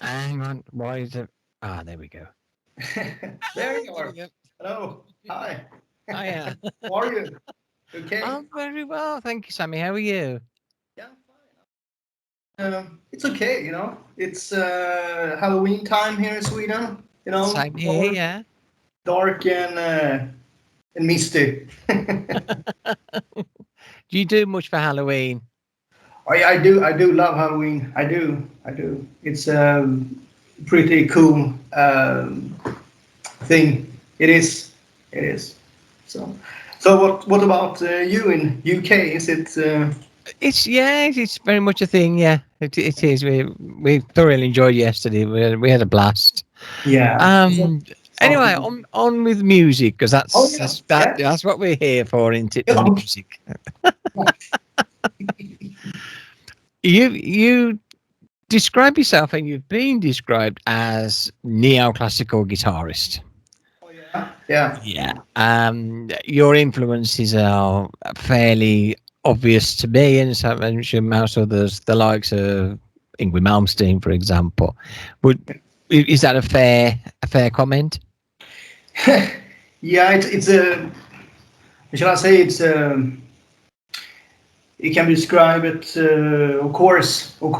Hang on. Why is it? Ah, there we go. There you There we are. go. Hello. Hi. Hiya. How are you? Okay. I'm very well, thank you, Sammy. How are you? Yeah, fine. It's okay. It's Halloween time here in Sweden. Same here, Dark, yeah. dark and misty. Do you do much for Halloween? I do love Halloween. I do. It's a pretty cool thing. It is. It is. So, so what about you in UK? Is it? It's very much a thing. Yeah, it is. We thoroughly enjoyed yesterday. We had a blast. Yeah. Is it Um. Anyway, something? on with music because Oh that's yeah. that's that Yeah. that's what we're here for, isn't it? For Yeah. music. You describe yourself, and you've been described as neoclassical guitarist. Oh yeah. Yeah. Yeah. Your influences are fairly obvious to me, and so I'm sure most others, the likes of Ingrid Malmsteen, for example. Would is that a fair comment? Yeah. It's a. Shall I say it's a? You can describe it, of course, for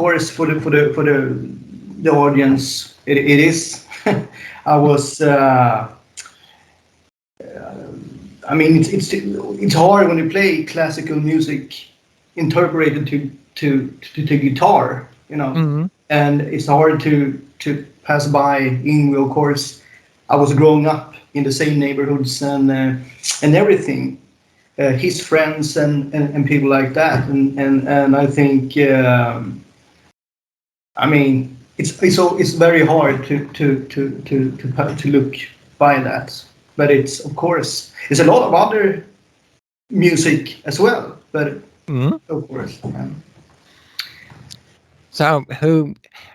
the audience. It is. I was. I mean, it's hard when you play classical music interpreted to guitar, Mm. and it's hard to pass by Ingwe. Of course, I was growing up in the same neighborhoods and everything. His friends and people like that, and I think, I mean, it's very hard to look by that, but it's, of course, it's a lot of other music as well, but Mm. of course. So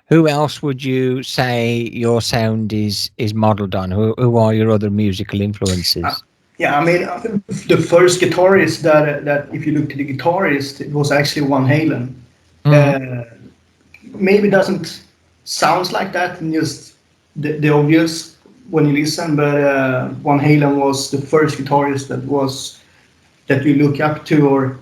who else would you say your sound is modelled on? Who are your other musical Uh, influences? yeah, I mean, the first guitarist that if you look to the guitarist, it was actually Van Halen. Mm. Uh, Maybe doesn't sounds like that in just the obvious when you listen, but Van Halen was the first guitarist that you look up to or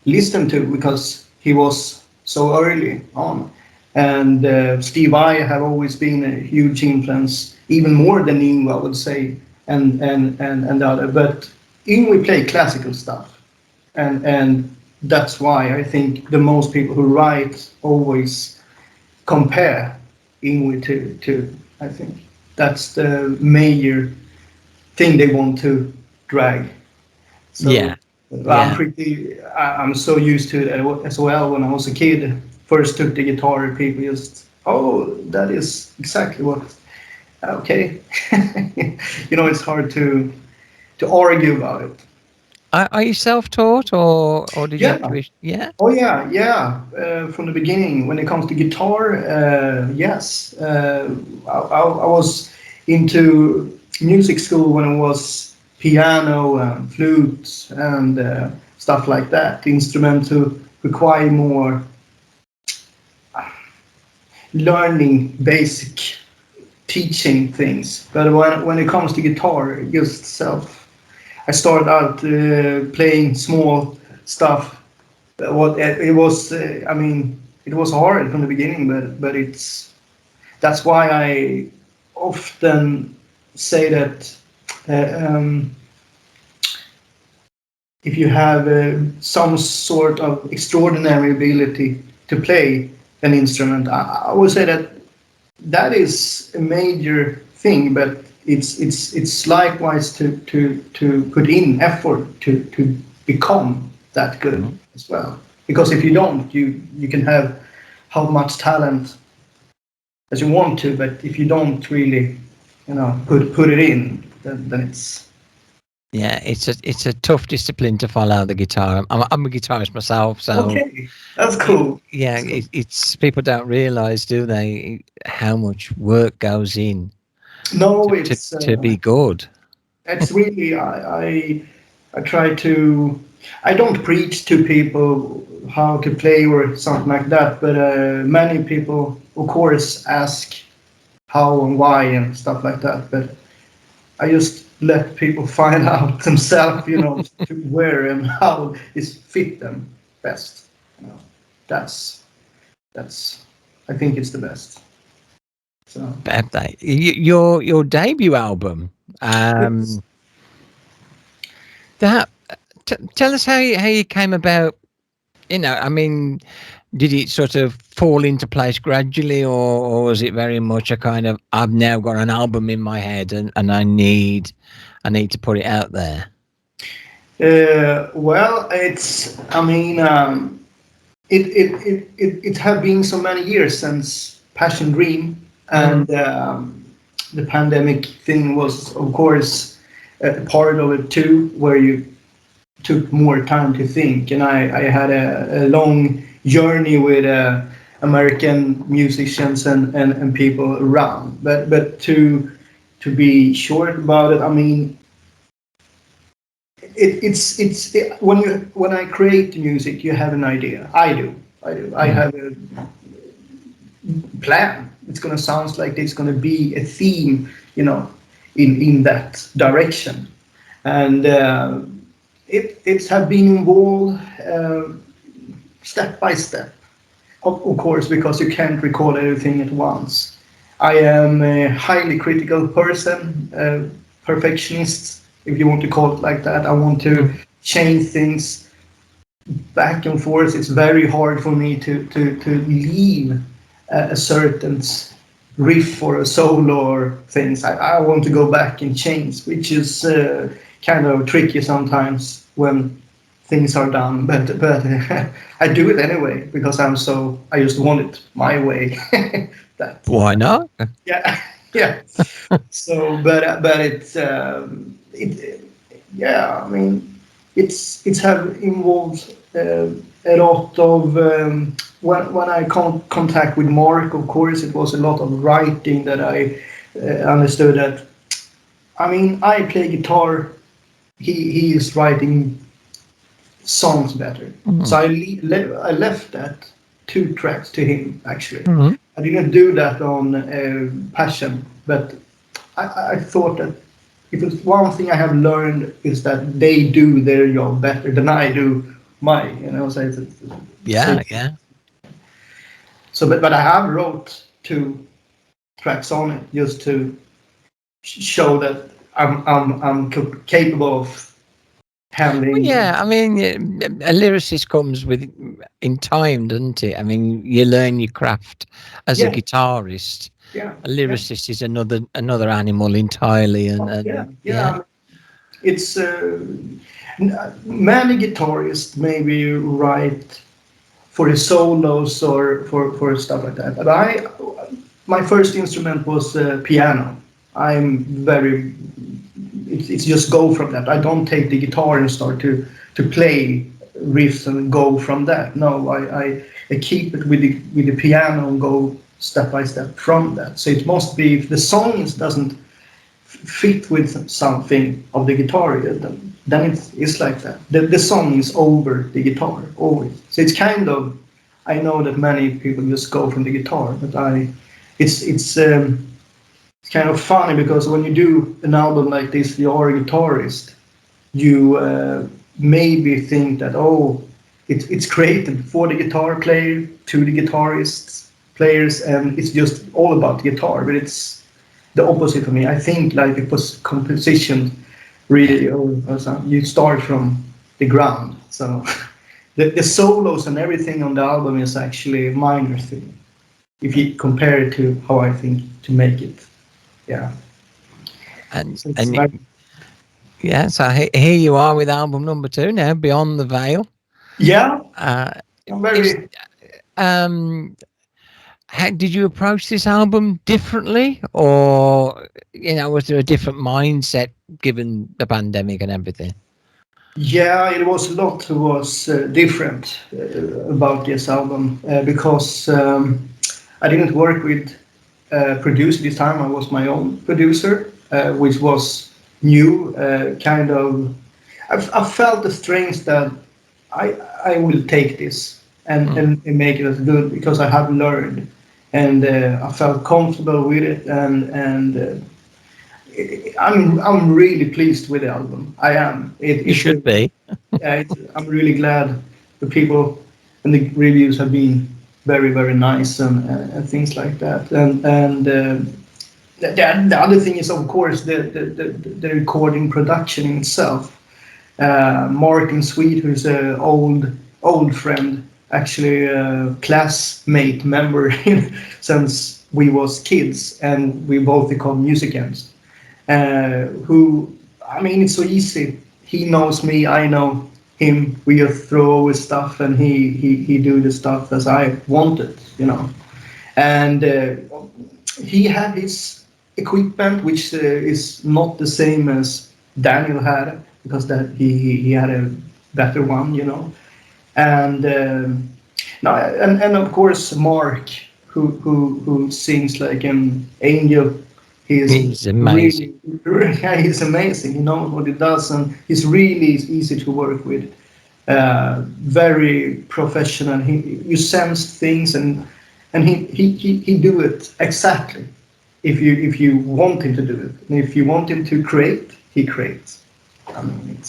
listen to because he was so early on. And Steve Vai have always been a huge influence, even more than Yngwie, I would say, and the other. But Yngwie played classical stuff, and that's why I think the most people who write always compare Yngwie to. I think that's the major thing they want to drag. So Yeah, yeah. I'm so used to it as well. When I was a kid, first took the guitar, people just, oh, that is exactly what. Okay, it's hard to argue about it. Are you self-taught or did you have Yeah. to? Yeah. Oh yeah, yeah. From the beginning, when it comes to guitar, yes. I was into music school when it was piano and flute and stuff like that. The instrument to require more learning, basic teaching things. But when it comes to guitar, just self. I started out playing small stuff. What it was, I mean, it was hard from the beginning, but that's why I often say that if you have some sort of extraordinary ability to play an instrument, I would say that is a major thing, but it's likewise to put in effort to become that good Mhm. as well. Because if you don't, you can have how much talent as you want to, but if you don't really, put it in, then it's Yeah, it's a tough discipline to follow the guitar. I'm a guitarist myself, so okay. That's y- cool. yeah, That's cool. it's people don't realise, do they, how much work goes in No, to be good. it's really I try to. I don't preach to people how to play or something like that, but many people, of course, ask. how and why and stuff like that. But I just let people find out themselves, to where and how it fit them best. You know, that's I think it's the best. So Bad day. Your debut album. yes. That tell us how you came about. I mean, did it sort of fall into place gradually, or was it very much a kind of I've now got an album in my head and I need to put it out there? Well, it's I mean it have been so many years since Passion Dream, and the pandemic thing was of course a part of it too, where you took more time to think, and I had a long journey with American musicians and people around. But to be short about it, I mean, when I create music, you have an idea. I have a plan. It's gonna sound like there's gonna be a theme, in that direction, and it's have been involved step by step. Of course, because you can't record everything at once. I am a highly critical person, perfectionist, if you want to call it like that. I want to change things back and forth. It's very hard for me to leave a certain riff or a solo or things. I want to go back and change, which is kind of tricky sometimes when things are done. But I do it anyway because I just want it my way. that Why not? yeah yeah. So but it yeah, I mean, it's have involved a lot of when I contact with Mark. Of course, it was a lot of writing that I understood that. I mean, I play guitar. He is writing songs better. So I left that 2 tracks to him actually. Mm-hmm. I didn't do that on Passion, but I thought that if it's one thing I have learned is that they do their job better than I do mine. So Yeah, yeah. but I have wrote 2 tracks on it just to show that I'm capable of Well, handling. yeah, I mean, a lyricist comes with in time, doesn't it? I mean, you learn your craft as a Yeah, guitarist. yeah, A yeah, lyricist is another animal entirely, yeah, and yeah, yeah. It's many guitarists maybe write for the solos or for stuff like that. But my first instrument was piano. I'm very. It's just go from that. I don't take the guitar and start to play riffs and go from that. No, I keep it with the piano and go step by step from that. So it must be if the song doesn't fit with something of the guitar, then it's like that. The song is over the guitar always. So it's kind of, I know that many people just go from the guitar, but it's kind of funny because when you do an album like this, you are a guitarist. You maybe think that it's created for the guitar player to the guitarists players, and it's just all about the guitar, but it's the opposite for me. I think like it was composition yeah. really, or something. You start from the ground. So the solos and everything on the album is actually a minor thing if you compare it to how I think to make it. Yeah. And So it's and like, yeah, so here you are with album number 2 now, Beyond the Veil. yeah, Uh, I'm is very. um how did you approach this album differently, or was there a different mindset given the pandemic and everything? Yeah, it was a lot was different about this album because I didn't work with producer this time. I was my own producer, which was new. Kind of, I felt the strength that I will take this and make it as good because I have learned and I felt comfortable with it, and I'm really pleased with the album. I am. You should be. Yeah, I'm really glad the people and the reviews have been very, very nice and things like that. The other thing is, of course, the recording production in itself. Mark in Sweden, who's an old friend, actually a classmate member since we was kids, and we both become musicians. Who, I mean, it's so easy. He knows me, I know him. We just throw over stuff, and he do the stuff as I wanted, you know. And he had his equipment, which is not the same as Daniel had, because that he had a better one, you know. And no, and of course Mark, who sings like an angel. He is He's amazing. really, yeah, he's amazing. He knows what he does, and he's really easy to work with. Very professional. You sense things, and he do it exactly if you want him to do it, and if you want him to create, he creates. I mean,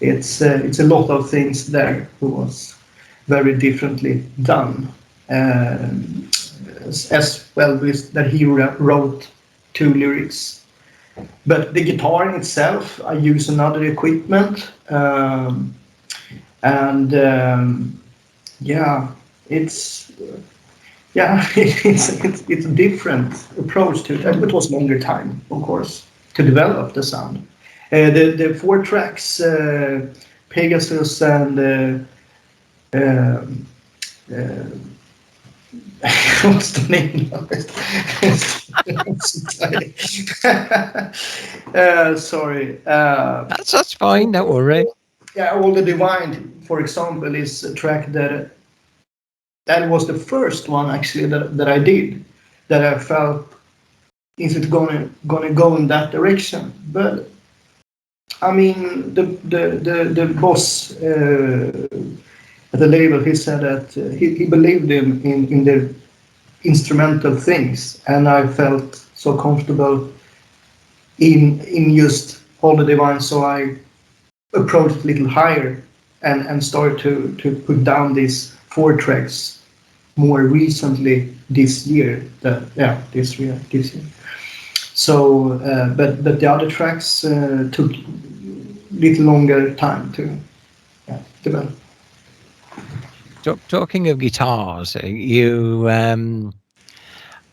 it's a lot of things there who was very differently done, as well as that he wrote 2 lyrics. But the guitar in itself, I use another equipment, and yeah, it's it's a different approach to it. And it was longer time, of course, to develop the sound. The 4 tracks, Pegasus and uh, what's the name of it? Sorry. That's fine. Don't worry. Yeah, All the Divine, for example, is a track that was the first one actually that I did, that I felt, is it gonna go in that direction? But I mean, the boss at the label, he said that he believed in the instrumental things, and I felt so comfortable in just All the Divine, so I approached it a little higher and started to put down these 4 tracks more recently this year. This year. So, but the other tracks took little longer time to develop. Talking of guitars, you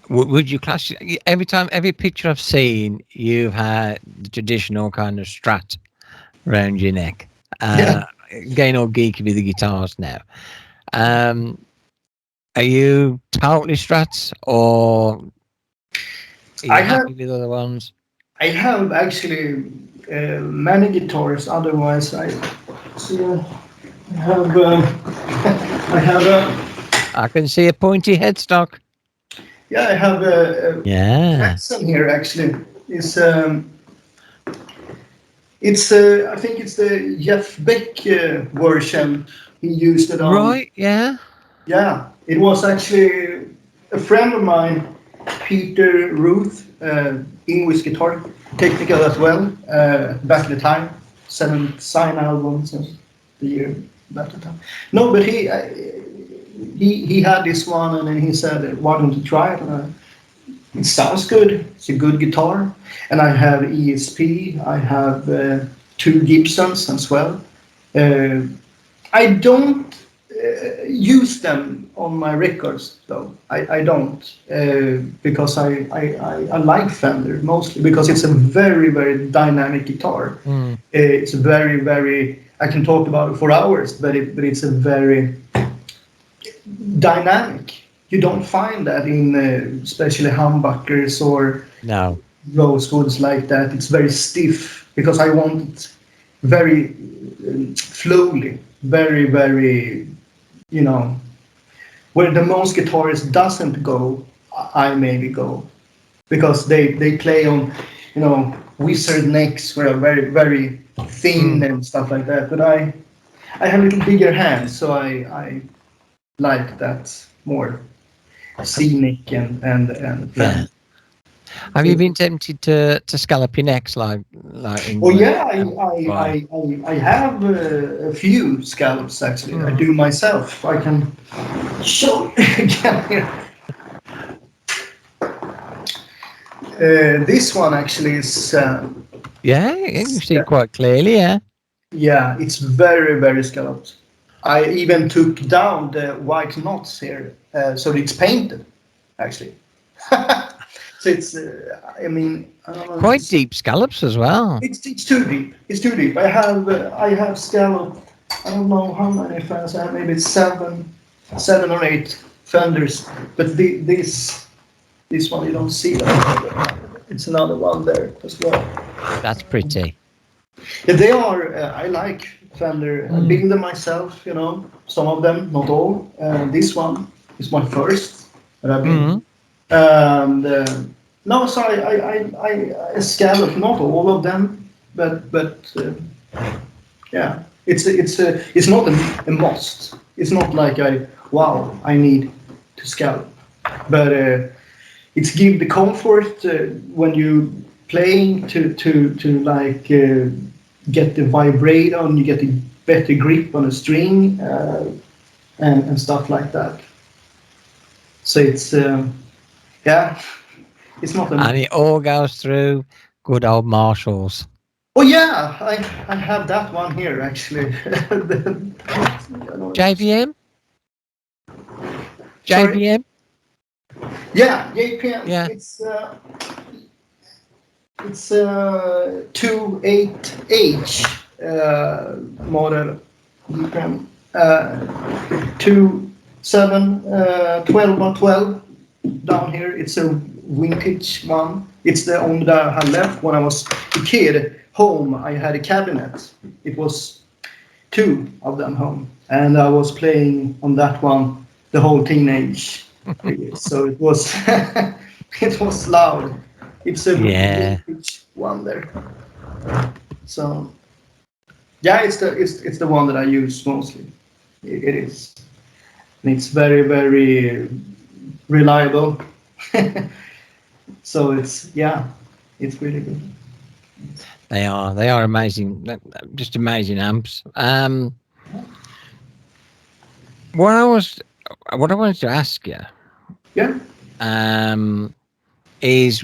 would you class every picture I've seen, you've had the traditional kind of Strat around your neck. Yeah, Getting all geeky with the guitars now. Um, are you totally Strats, or are you I happy have with other ones? I have actually many guitars. Otherwise, I see. I have I have I can see a pointy headstock. I have a Yeah. Jackson here actually. It's I think it's the Jeff Beck version. He used it on. Right. Yeah. Yeah, it was actually a friend of mine, Peter Ruth, English guitar technical as well, back in the time, 7 sign albums and the year back in the time. No, but he had this one, and then he said, "Why don't you try it?" And it sounds good. It's a good guitar, and I have ESP. I have 2 Gibsons as well. Uh, I don't use them on my records though. I don't because I like Fender mostly because it's a very, very dynamic guitar. Mm. It's very, very. I can talk about it for hours, but it's a very dynamic. You don't find that in especially humbuckers or No. rosewoods like that. It's very stiff because I want it very flowly, very, very, you know, where the most guitarists doesn't go, I maybe go because they play on, wizard necks where are very, very thin and stuff like that. But I have a little bigger hands, so I like that more. scenic and Yeah. fun. Have you been tempted to scallop your necks like Oh England? yeah, Right. I have a few scallops actually. I Mm. do myself. I can show again here. This one actually is Yeah, you can see yeah, quite clearly. Yeah. yeah, it's very scalloped. I even took down the white knots here, so it's painted actually. So it's I mean I don't know if Quite it's deep scallops as well. it's too deep. It's too deep. I have scalloped. I don't know how many fans I have. Maybe it's seven or eight fenders. But this one you don't see that. It's another one there as well. That's pretty. Yeah, they are. I like Fender. I Mm. build them myself. Some of them, not all. This one is my first that I've been. Mm. And no, so I scallop not all of them, but yeah, it's not a must. It's not like I need to scallop, but it's give the comfort when you playing to like get the vibrato and you get a better grip on a string and stuff like that. So it's yeah, it's not a. And it all goes through good old Marshalls. Oh yeah, I have that one here actually. JVM? Sorry. JVM? Yeah, JPM. Yeah. It's 28H model JPM. 12 by 12 down here. It's a vintage one. It's the only that I had left when I was a kid. Home, I had a cabinet. It was two of them home, and I was playing on that one the whole teenage. So it was it was loud. It's a Yeah. vintage one there. So yeah, it's the one that I use mostly. It is. And it's very reliable. So it's really good. They are amazing, just amazing amps. What I was, what I wanted to ask you, Yeah. um, is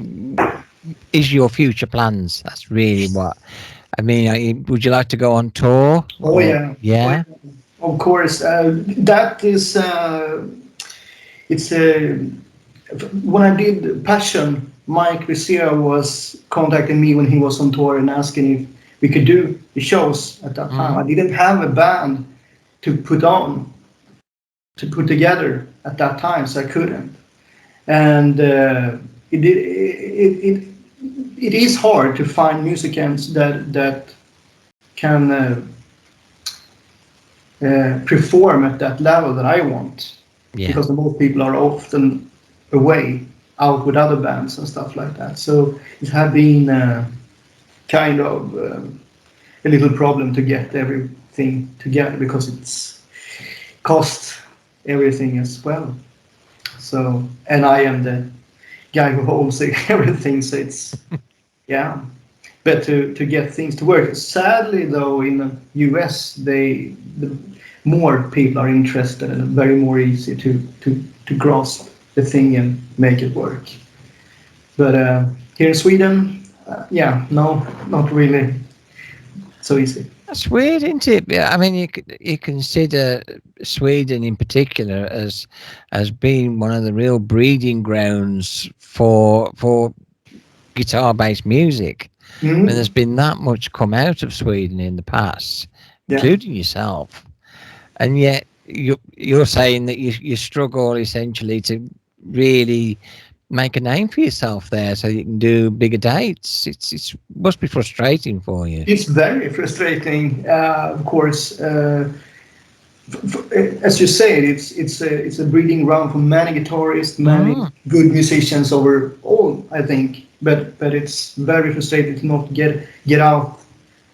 your future plans? That's really what I mean. Would you like to go on tour? Oh Or yeah. Oh, yeah. yeah. Of course. That is. It's when I did Passion. Mike Vizia was contacting me when he was on tour and asking if we could do the shows at that time. Mm. I didn't have a band to put on, to put together at that time, so I couldn't. And it is hard to find musicians that can perform at that level that I want, Yeah. because most people are often away out with other bands and stuff like that. So it had been kind of a little problem to get everything together because it's cost everything as well. So, and I am the guy who holds everything, so it's yeah. But to get things to work. Sadly, though, in the US, the more people are interested and very more easy to grasp the thing and make it work. But here in Sweden, yeah, no, not really so easy. That's weird, isn't it? Yeah, I mean, you consider Sweden in particular as being one of the real breeding grounds for guitar-based music. I mean, Mhm. there's been that much come out of Sweden in the past, Yeah. including yourself, and yet you're saying that you struggle essentially to really make a name for yourself there, so you can do bigger dates. It's must be frustrating for you. It's very frustrating, of course. As you said, it's a breeding ground for many guitarists, many Mm, good musicians overall, I think. But it's very frustrating to not get out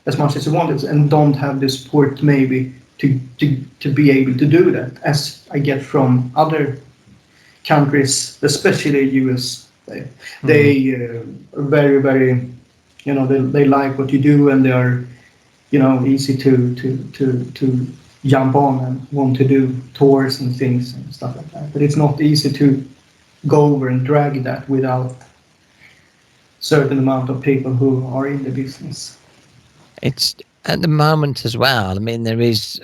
as much as you wanted and don't have the support maybe to be able to do that, as I get from other countries, especially US. Mm. They are very, very, they like what you do, and they are, easy to jump on and want to do tours and things and stuff like that. But it's not easy to go over and drag that without certain amount of people who are in the business. It's at the moment as well. I mean, there is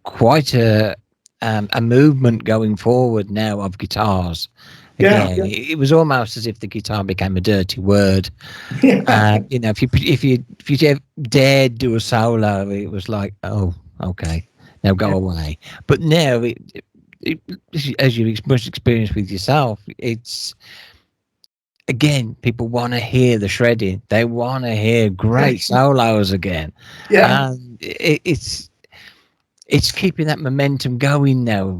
quite a movement going forward now of guitars. Yeah, Again, yeah, it was almost as if the guitar became a dirty word. yeah, You know, if you dared do a solo, it was like, oh, okay, now go yeah, away. But now, it, as you've much experience with yourself, it's again, people want to hear the shredding. They want to hear great solos again, yeah, and it's keeping that momentum going now.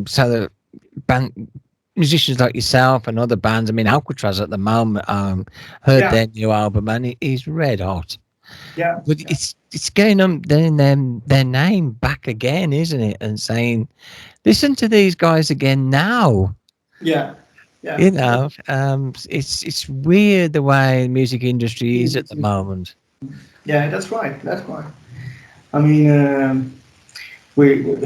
So that musicians like yourself and other bands. I mean, Alcatraz at the moment heard yeah, their new album and it is red hot. yeah, But it's getting them their name back again, isn't it? And saying, listen to these guys again now. yeah, You yeah. know, it's weird the way the music industry is at the moment. Yeah, that's right. That's right. I mean, we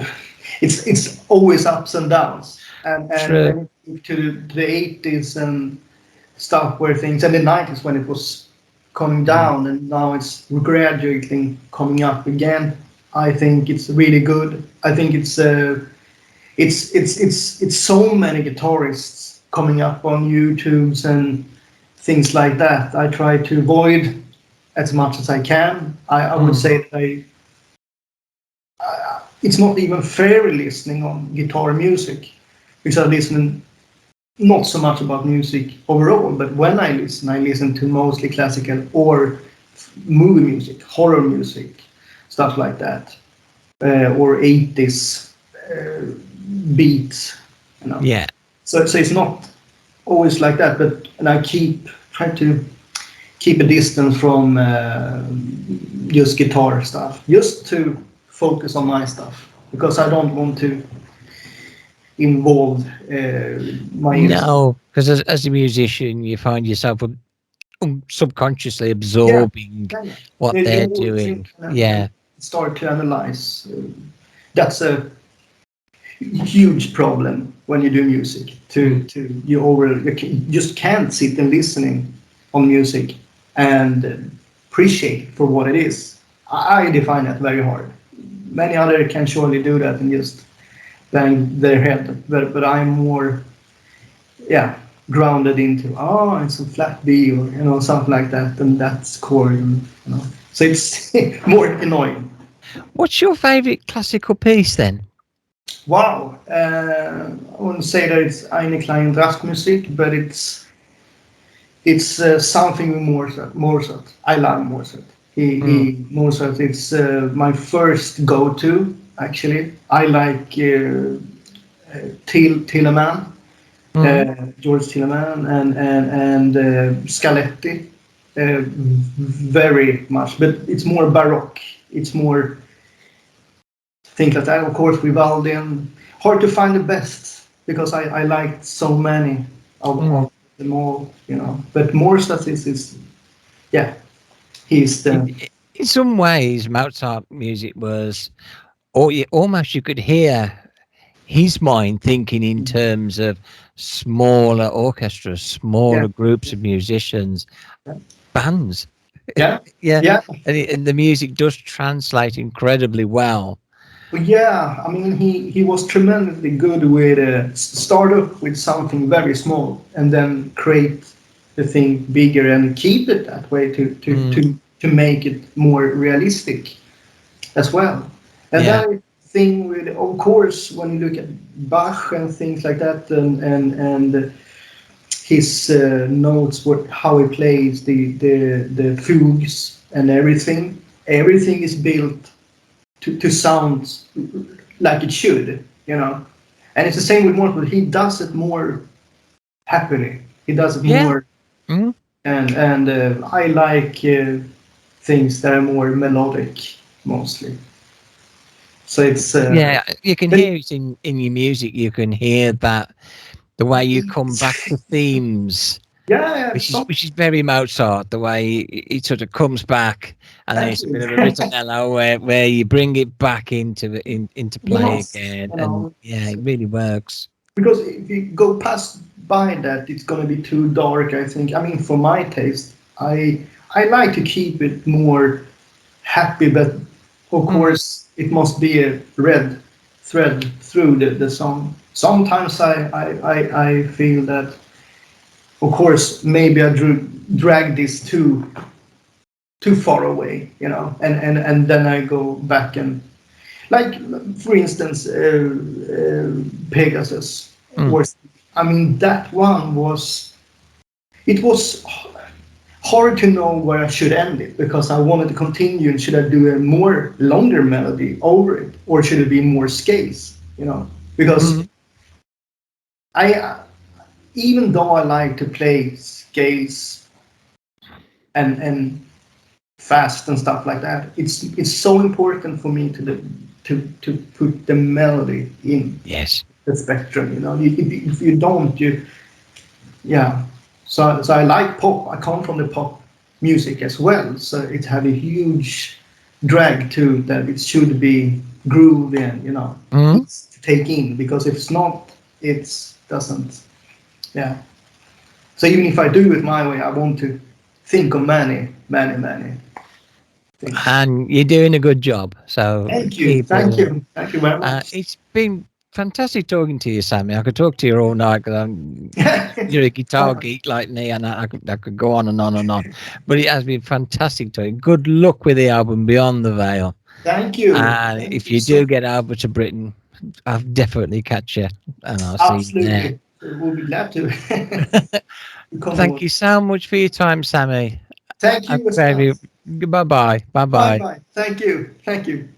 it's always ups and downs, and True. when it to the 80s and stuff where things, and the 90s when it was coming Mm. down, and now it's gradually coming up again. I think it's really good. I think it's so many guitarists coming up on YouTube's and things like that. I try to avoid as much as I can. I would Mm. say that it's not even fair listening on guitar music because I listen not so much about music overall, but when I listen to mostly classical or movie music, horror music, stuff like that, or 80s beats, you know. Yeah. So it's not always like that, but and I try to keep a distance from just guitar stuff, just to focus on my stuff because I don't want to involve my ears. No, because as a musician, you find yourself subconsciously Yeah, absorbing yeah, yeah. what You they're always doing. think and Yeah. start to analyze. That's a huge problem when you do music. Mm. You just can't sit and listening on music and appreciate for what it is. I define that very hard. Many other can surely do that and just bang their head, but I'm more, yeah, grounded into it's a flat B or something like that, and that's chord, so it's more annoying. What's your favourite classical piece then? Wow, I wouldn't say that it's eine kleine Drachtmusik, but it's something with Mozart. Mozart, I love Mozart. Mm. He Mozart. It's my first go-to actually. I like Telemann, Mm. George Telemann, and Scaletti, very much. But it's more baroque. It's more things like that. Of course, Vivaldi. Hard to find the best because I liked so many Mm. of them all. But Mozart is yeah. He's In, the in some ways, Mozart music was, or almost you could hear his mind thinking in terms of smaller orchestras, yeah smaller groups of musicians, bands. yeah Yeah, yeah. and the music does translate incredibly well. But yeah, I mean, he was tremendously good with start up with something very small and then create the thing bigger and keep it that way Mm. to make it more realistic as well. And Yeah, then thing with, of course, when you look at Bach and things like that, and his notes, how he plays the fugues and everything is built to sound like it should. And it's the same with Morse, but he does it more happily. He does it yeah. more, Mm. and I like things that are more melodic mostly. So it's Yeah, you can but hear it in your music. You can hear that the way you come back to themes, Yeah, which is very Mozart. The way it sort of comes back, and then thank it's a you. bit of a ritornello where you bring it back into You play must, again, you and know, yeah, it really works. because if you go past by that, it's gonna be too dark. I think. I mean, for my taste, I like to keep it more happy, but of Mm. course, it must be a red thread through the song. Sometimes I feel that, of course, maybe I drag this too far away, you know, and then I go back and like, for instance, Pegasus, Mm. or I mean that one was it was hard to know where I should end it because I wanted to continue and should I do a more longer melody over it or should it be more scales, you know, because Mm. I even though I like to play scales and fast and stuff like that. It's so important for me to put the melody in Yes. the spectrum. You know, if you don't, you yeah. So I like pop. I come from the pop music as well. So it had a huge drag to that. It should be groovy and Mm. it's to take in because if it's not, it doesn't. Yeah. So even if I do it my way, I want to think of many things. And you're doing a good job. So Thank you. keep Thank it. you. Thank you very much. It's been fantastic talking to you, Sammy. I could talk to you all night because you're a guitar geek like me, and I could go on and on and on. But it has been fantastic talking. Good luck with the album Beyond the Veil. Thank you. And Thank if you you so do get over to Britain, I'll definitely catch you, and I'll see you there. absolutely. We'll be glad to. Come Thank on. you so much for your time, Sammy. Thank I you as well. very bye bye. Bye Bye bye. bye. Thank you. Thank you.